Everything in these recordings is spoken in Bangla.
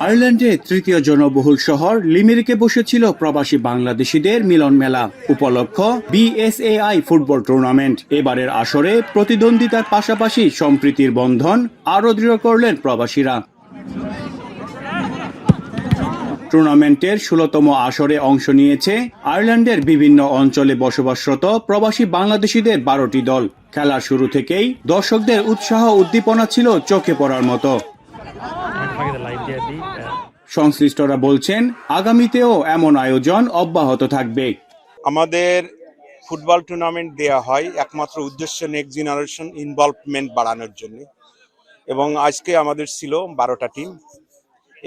আয়ারল্যান্ডে তৃতীয় জনবহুল শহর লিমেরিকে বসেছিল প্রবাসী বাংলাদেশিদের মিলন মেলা উপলক্ষ বিএসএআই ফুটবল টুর্নামেন্ট। এবারের আসরে প্রতিদ্বন্দ্বিতার পাশাপাশি সম্প্রীতির বন্ধন আরও দৃঢ় করলেন প্রবাসীরা। টুর্নামেন্টের ১৬তম আসরে অংশ নিয়েছে আয়ারল্যান্ডের বিভিন্ন অঞ্চলে বসবাসরত প্রবাসী বাংলাদেশিদের ১২টি দল। খেলার শুরু থেকেই দর্শকদের উৎসাহ উদ্দীপনা ছিল চোখে পড়ার মতো। সংশ্লিষ্টরা বলছেন আগামীতেও এমন আয়োজন অব্যাহত থাকবে। আমাদের ফুটবল টুর্নামেন্ট দেয়া হয় একমাত্র উদ্দেশ্য নেক্সট জেনারেশন ইনভলভমেন্ট বাড়ানোর জন্য, এবং আজকে আমাদের ছিল 12টা টিম।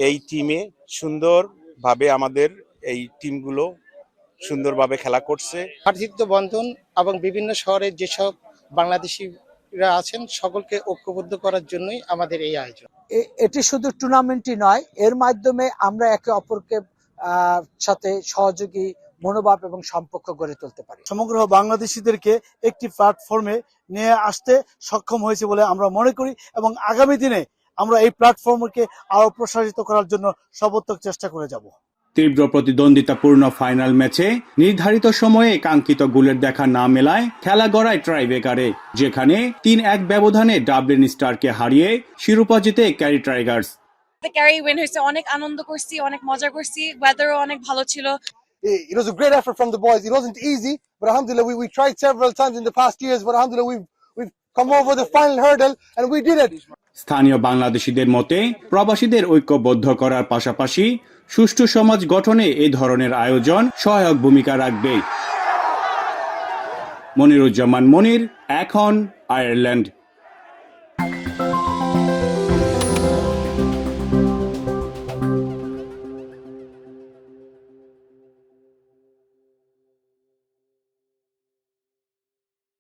এই টিমে সুন্দরভাবে আমাদের এই টিমগুলো সুন্দরভাবে খেলা করছে। ভাতৃত্ব বন্ধন এবং বিভিন্ন শহরে যেসব বাংলাদেশিরা আছেন সকলকে ঐক্যবদ্ধ করার জন্যই আমাদের এই আয়োজন। এটি শুধু টুর্নামেন্টই নয়, এর মাধ্যমে আমরা একে অপরকে সাথে সহযোগী মনোভাব এবং সম্পর্ক গড়ে তুলতে পারি। সমগ্র বাংলাদেশিদেরকে একটি প্ল্যাটফর্মে নিয়ে আসতে সক্ষম হয়েছে বলে আমরা মনে করি, এবং আগামী দিনে আমরা এই প্ল্যাটফর্মকে আরো প্রসারিত করার জন্য সর্বোত্তম চেষ্টা করে যাব। তীব্র প্রতিদ্বন্দ্বিতাপূর্ণ ফাইনাল ম্যাচে নির্ধারিত সময়ে কাঙ্ক্ষিত গোলের দেখা না মেলায় খেলা গড়ায় ট্রাইব্রেকারে, যেখানে ৩-১ ব্যবধানে ডাবলিন স্টারকে হারিয়ে শিরোপা জিতে ক্যারি টাইগার্স। ক্যারি উইন হয়েছে, অনেক আনন্দ করছি, অনেক মজা করছি, ওয়েদারও অনেক ভালো ছিল। It was a great effort from the boys. It wasn't easy, but alhamdulillah we tried several times in the past years, but alhamdulillah we've come over the final hurdle and we did it. স্থানীয় বাংলাদেশিদের মতে প্রবাসীদের ঐক্যবদ্ধ করার পাশাপাশি সুষ্ঠু সমাজ গঠনে এই ধরনের আয়োজন সহায়ক ভূমিকা রাখবে। মনিরুজ্জামান মনির, এখন আয়ারল্যান্ড।